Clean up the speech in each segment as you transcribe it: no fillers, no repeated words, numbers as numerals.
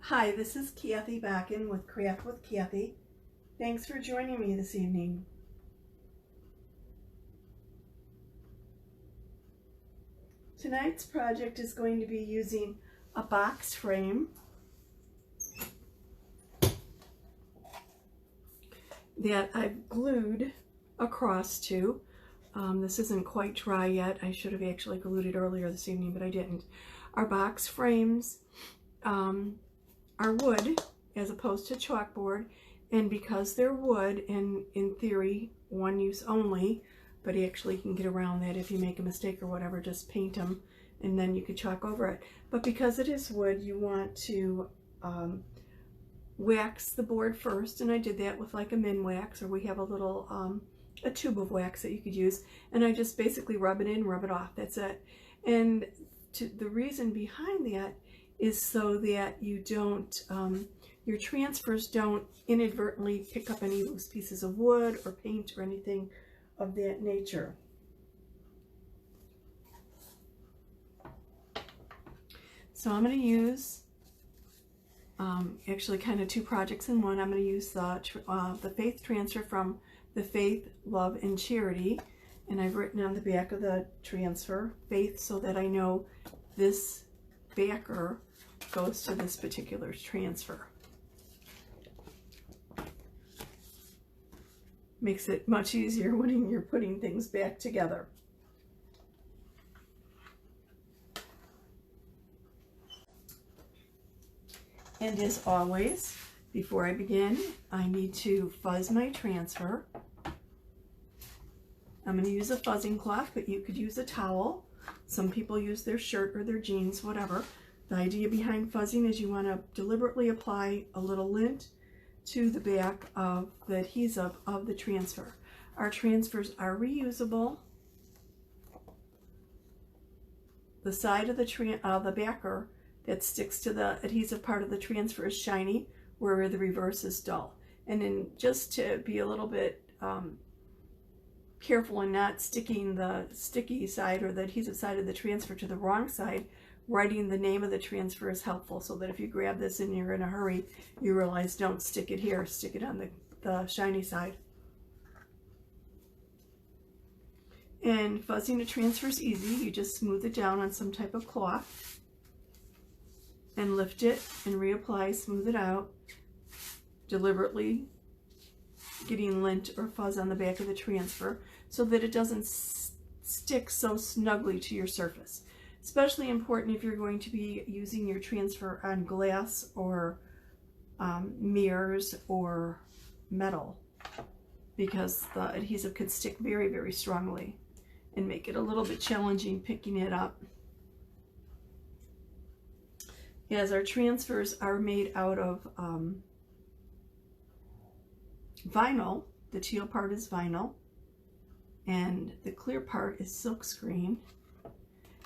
Hi, this is Kathie back in with Craft with Kathie. Thanks for joining me this evening. Tonight's project is going to be using a box frame that I've glued across to. This isn't quite dry yet. I should have actually glued it earlier this evening, but I didn't. Our box frames are wood as opposed to chalkboard, and because they're wood and in theory one use only, but actually you can get around that if you make a mistake or whatever, just paint them and then you can chalk over it. But because it is wood, you want to wax the board first, and I did that with like a Minwax, or we have a little a tube of wax that you could use, and I just basically rub it in, rub it off, that's it. And the reason behind that is so that you don't, your transfers don't inadvertently pick up any loose pieces of wood or paint or anything of that nature. So I'm going to use actually kind of two projects in one. I'm going to use the Faith transfer from the Faith, Love, and Charity, and I've written on the back of the transfer Faith so that I know this backer goes to this particular transfer. Makes it much easier when you're putting things back together. And as always, before I begin, I need to fuzz my transfer. I'm going to use a fuzzing cloth, but you could use a towel. Some people use their shirt or their jeans, whatever. The idea behind fuzzing is you want to deliberately apply a little lint to the back of the adhesive of the transfer. Our transfers are reusable. The side of the backer that sticks to the adhesive part of the transfer is shiny, where the reverse is dull. And then just to be a little bit careful in not sticking the sticky side or the adhesive side of the transfer to the wrong side, writing the name of the transfer is helpful, so that if you grab this and you're in a hurry, you realize don't stick it here, stick it on the shiny side. And fuzzing a transfer is easy. You just smooth it down on some type of cloth and lift it and reapply, smooth it out, deliberately getting lint or fuzz on the back of the transfer so that it doesn't stick so snugly to your surface. Especially important if you're going to be using your transfer on glass or mirrors or metal, because the adhesive could stick very, very strongly and make it a little bit challenging picking it up. As our transfers are made out of vinyl, the teal part is vinyl and the clear part is silkscreen.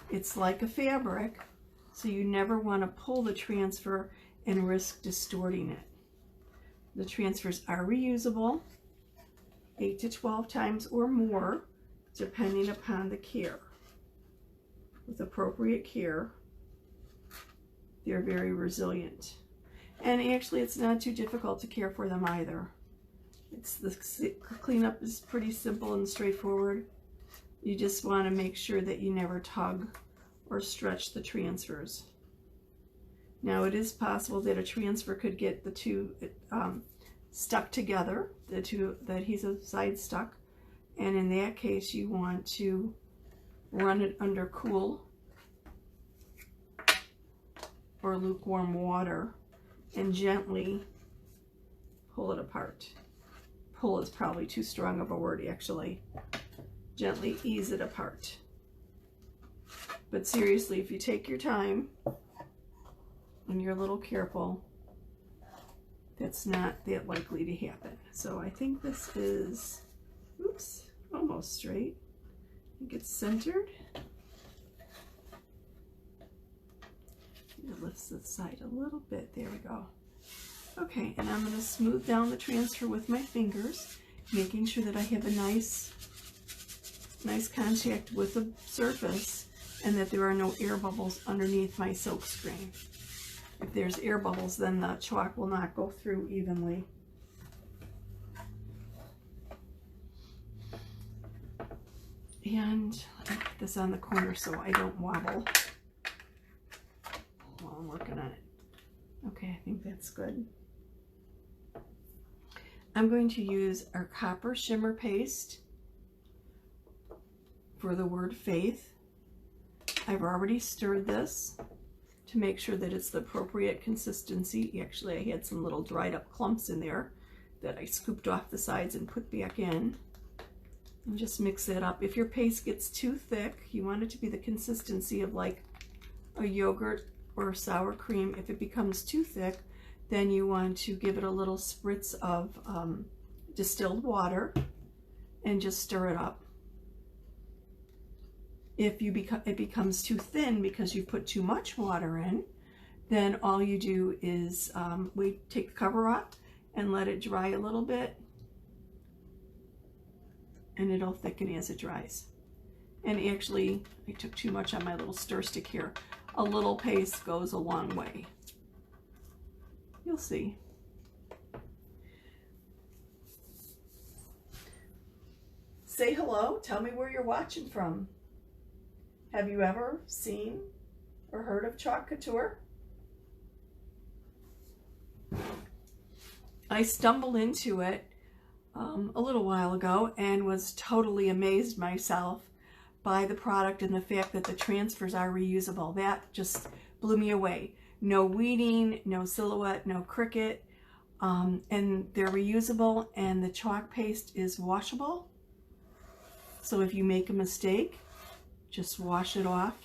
It's like a fabric, so you never want to pull the transfer and risk distorting it. The transfers are reusable 8 to 12 times or more, depending upon the care. With appropriate care, they're very resilient. And actually, it's not too difficult to care for them either. The cleanup is pretty simple and straightforward. You just want to make sure that you never tug or stretch the transfers. Now, it is possible that a transfer could get the two stuck together, the adhesive sides stuck, and in that case you want to run it under cool or lukewarm water and gently pull it apart. Pull is probably too strong of a word, actually. Gently ease it apart. But seriously, if you take your time and you're a little careful, that's not that likely to happen. So I think this is, oops, almost straight. I think it's centered. It lifts the side a little bit. There we go. Okay, and I'm going to smooth down the transfer with my fingers, making sure that I have a nice contact with the surface and that there are no air bubbles underneath my silk screen. If there's air bubbles, then the chalk will not go through evenly. And let me put this on the corner so I don't wobble while I'm working on it. Okay, I think that's good. I'm going to use our copper shimmer paste for the word faith. I've already stirred this to make sure that it's the appropriate consistency. Actually, I had some little dried up clumps in there that I scooped off the sides and put back in. And just mix it up. If your paste gets too thick, you want it to be the consistency of like a yogurt or sour cream. If it becomes too thick, then you want to give it a little spritz of distilled water and just stir it up. If it becomes too thin because you put too much water in, then all you do is we take the cover off and let it dry a little bit, and it'll thicken as it dries. And actually, I took too much on my little stir stick here. A little paste goes a long way. You'll see. Say hello. Tell me where you're watching from. Have you ever seen or heard of chalk couture? I stumbled into it a little while ago and was totally amazed myself by the product and the fact that the transfers are reusable. That just blew me away. No weeding, no silhouette, no cricket, and they're reusable, and the chalk paste is washable. So if you make a mistake, just wash it off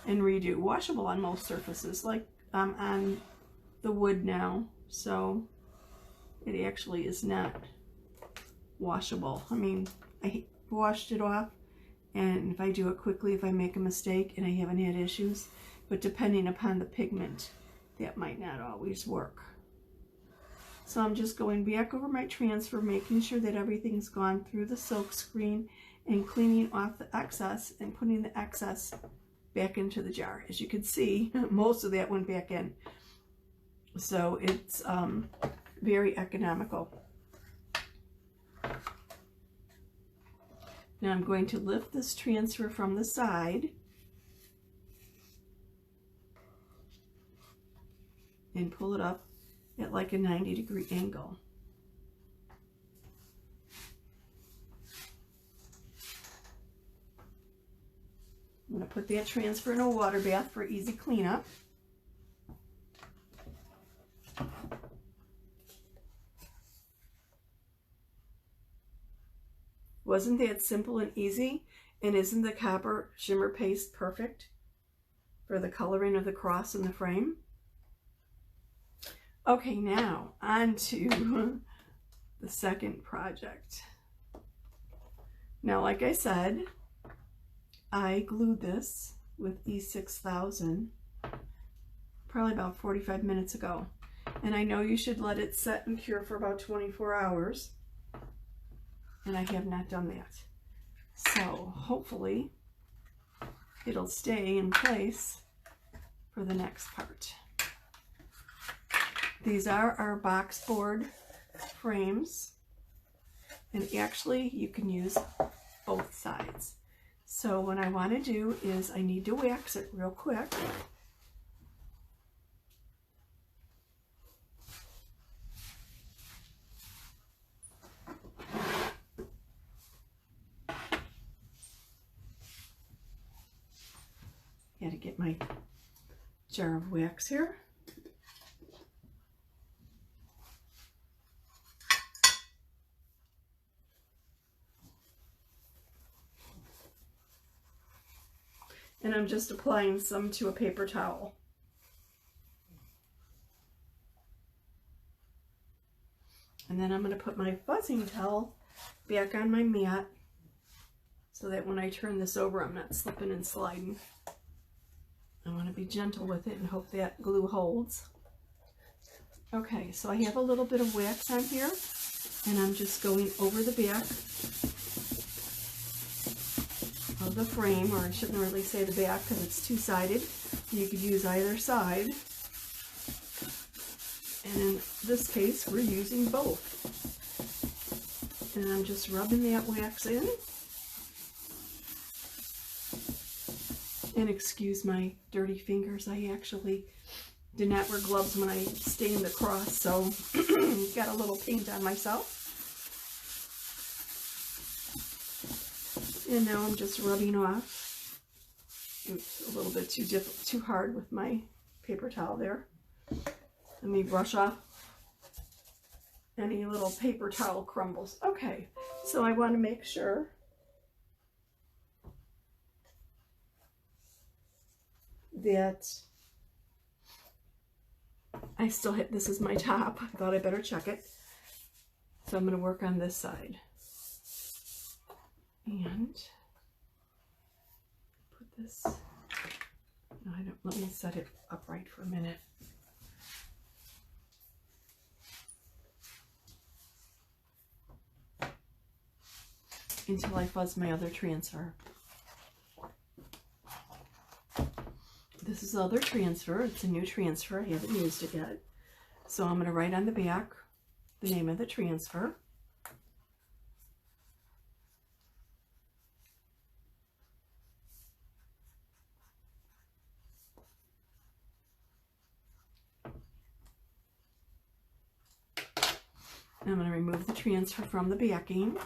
and redo. Washable on most surfaces, like on the wood now, so it actually is not washable. I mean, I washed it off, and if I do it quickly, if I make a mistake, and I haven't had issues, but depending upon the pigment, that might not always work. So I'm just going back over my transfer, making sure that everything's gone through the silk screen and cleaning off the excess and putting the excess back into the jar. As you can see, most of that went back in. So it's very economical. Now I'm going to lift this transfer from the side and pull it up at like a 90-degree angle. I'm going to put that transfer in a water bath for easy cleanup. Wasn't that simple and easy? And isn't the copper shimmer paste perfect for the coloring of the cross in the frame? Okay, now on to the second project. Now, like I said, I glued this with E6000 probably about 45 minutes ago. And I know you should let it set and cure for about 24 hours. And I have not done that. So hopefully it'll stay in place for the next part. These are our box board frames, and actually you can use both sides. So what I want to do is I need to wax it real quick. Got to get my jar of wax here. And I'm just applying some to a paper towel. And then I'm going to put my fuzzing towel back on my mat so that when I turn this over, I'm not slipping and sliding. I want to be gentle with it and hope that glue holds. Okay, so I have a little bit of wax on here, and I'm just going over the back of the frame, or I shouldn't really say the back because it's two-sided. You could use either side. And in this case, we're using both. And I'm just rubbing that wax in. And excuse my dirty fingers. I actually did not wear gloves when I stained the cross, so got a little paint on myself. And now I'm just rubbing off. Oops, a little bit too hard with my paper towel there. Let me brush off any little paper towel crumbles. Okay, so I want to make sure that I still hit, this is my top. I thought I better check it. So I'm going to work on this side. And put this, no, let me set it upright for a minute. Until I fuzz my other transfer. This is the other transfer. It's a new transfer. I haven't used it yet. So I'm going to write on the back the name of the transfer. I'm going to remove the transfer from the backing.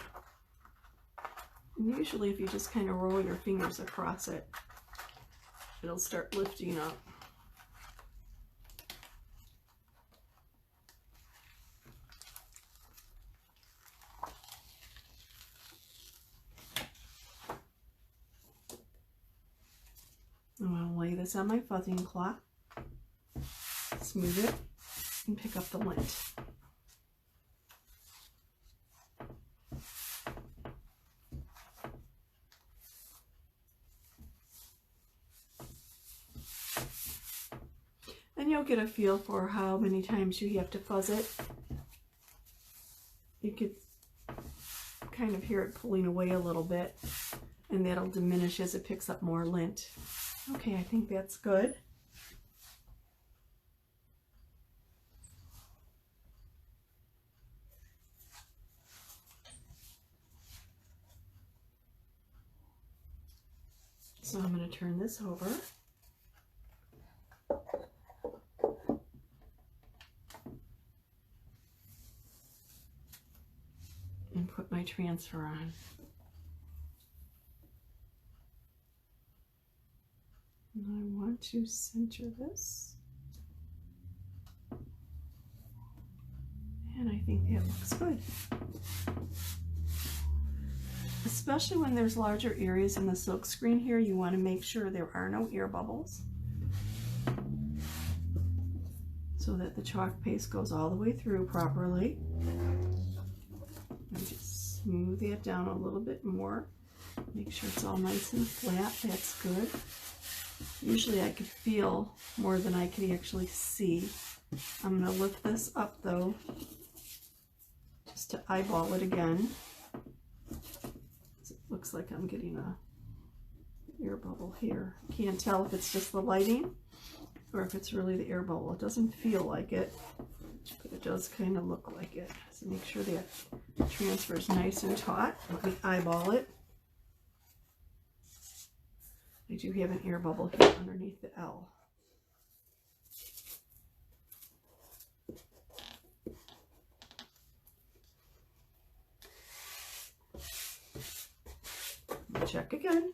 And usually if you just kind of roll your fingers across it, it'll start lifting up. I'm going to lay this on my fuzzing cloth, smooth it, and pick up the lint. And you'll get a feel for how many times you have to fuzz it. You could kind of hear it pulling away a little bit, and that'll diminish as it picks up more lint. Okay, I think that's good. So I'm going to turn this over. And put my transfer on. And I want to center this. And I think that looks good. Especially when there's larger areas in the silk screen here, you want to make sure there are no air bubbles, so that the chalk paste goes all the way through properly. And just smooth that down a little bit more. Make sure it's all nice and flat. That's good. Usually I could feel more than I could actually see. I'm going to lift this up though, just to eyeball it again. It looks like I'm getting a air bubble here. Can't tell if it's just the lighting or if it's really the air bubble. It doesn't feel like it, but it does kind of look like it. So make sure that transfer is nice and taut. Let me eyeball it. I do have an air bubble here underneath the L. Check again.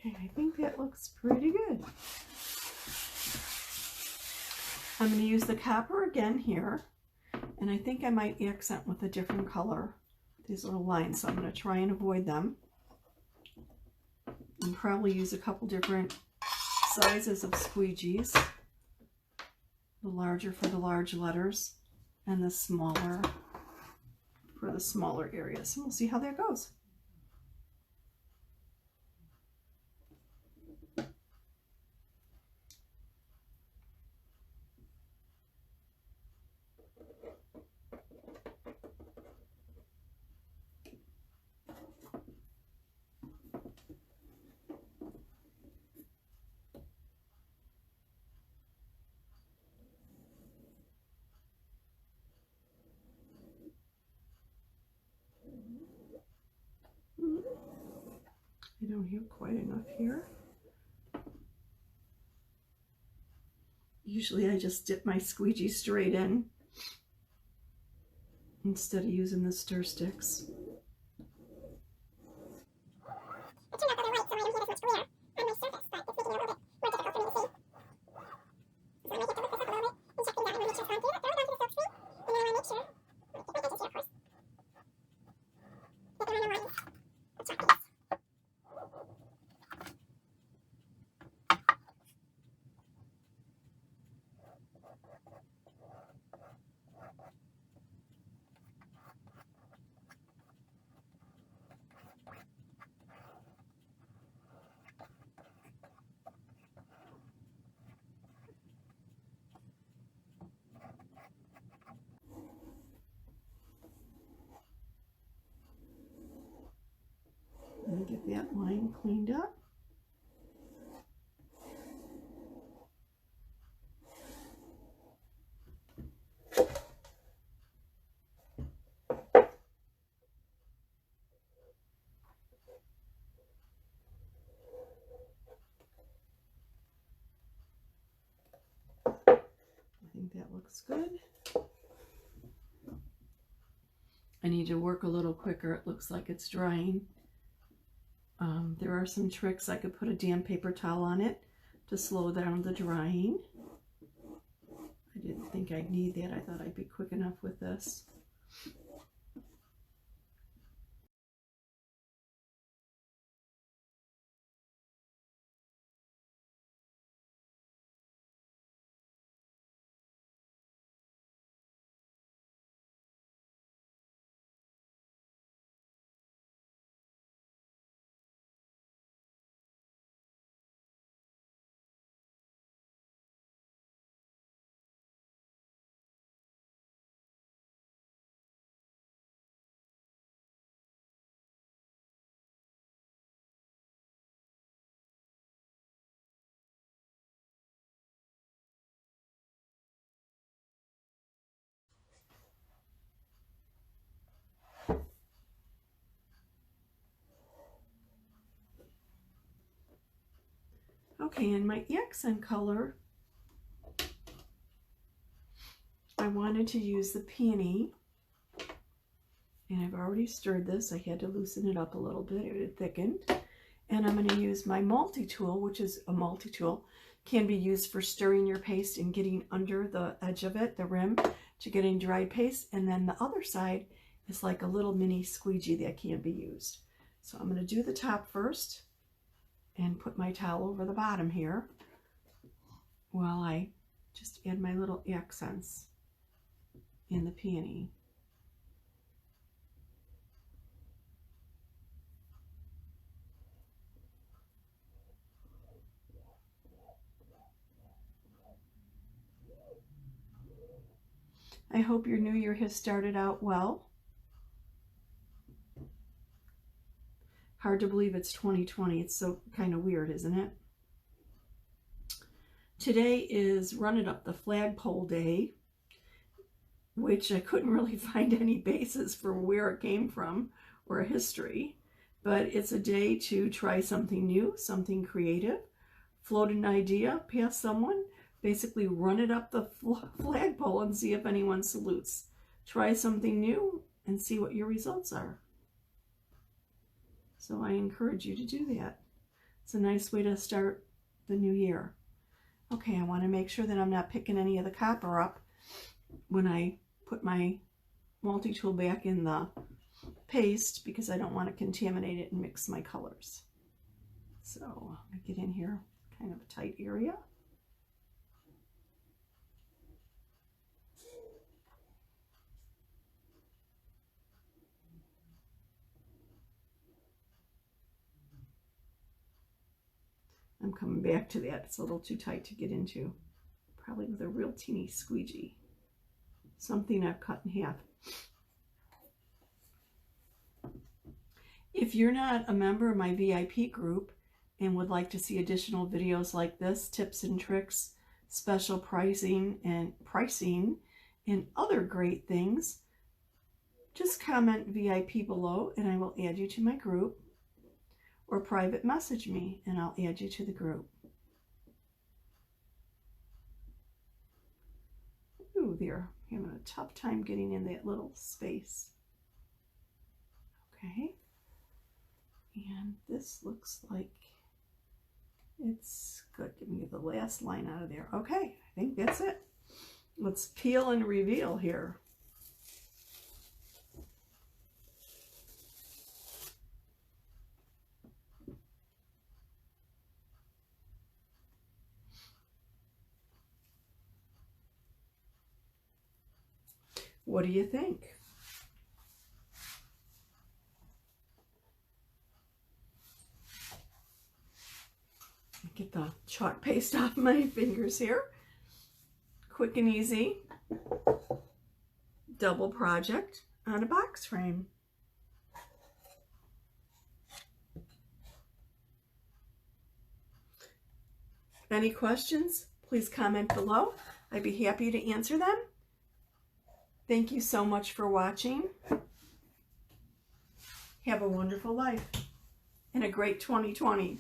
Okay, I think that looks pretty good. I'm going to use the copper again here, and I think I might accent with a different color, these little lines, so I'm going to try and avoid them. And probably use a couple different sizes of squeegees. The larger for the large letters, and the smaller for the smaller areas. And we'll see how that goes. I don't have quite enough here. Usually I just dip my squeegee straight in instead of using the stir sticks. And get that line cleaned up. I think that looks good. I need to work a little quicker. It looks like it's drying. There are some tricks. I could put a damp paper towel on it to slow down the drying. I didn't think I'd need that. I thought I'd be quick enough with this. Okay, and my accent color, I wanted to use the peony, and I've already stirred this. I had to loosen it up a little bit. It had thickened. And I'm going to use my multi-tool, which is a multi-tool, can be used for stirring your paste and getting under the edge of it, the rim, to getting dried paste. And then the other side is like a little mini squeegee that can be used. So I'm going to do the top first and put my towel over the bottom here while I just add my little accents in the peony. I hope your new year has started out well. Hard to believe it's 2020. It's so kind of weird, isn't it? Today is Run It Up the Flagpole Day, which I couldn't really find any basis for where it came from or a history, but it's a day to try something new, something creative, float an idea past someone, basically run it up the flagpole and see if anyone salutes. Try something new and see what your results are. So I encourage you to do that. It's a nice way to start the new year. Okay, I want to make sure that I'm not picking any of the copper up when I put my multi-tool back in the paste, because I don't want to contaminate it and mix my colors. So I get in here, kind of a tight area. I'm coming back to that. It's a little too tight to get into. Probably with a real teeny squeegee. Something I've cut in half. If you're not a member of my VIP group and would like to see additional videos like this, tips and tricks, special pricing and other great things, just comment VIP below and I will add you to my group, or private message me and I'll add you to the group. Ooh, they're having a tough time getting in that little space. Okay. And this looks like it's good. Give me the last line out of there. Okay, I think that's it. Let's peel and reveal here. What do you think? Get the chalk paste off my fingers here. Quick and easy double project on a box frame. Any questions? Please comment below. I'd be happy to answer them. Thank you so much for watching. Have a wonderful life and a great 2020.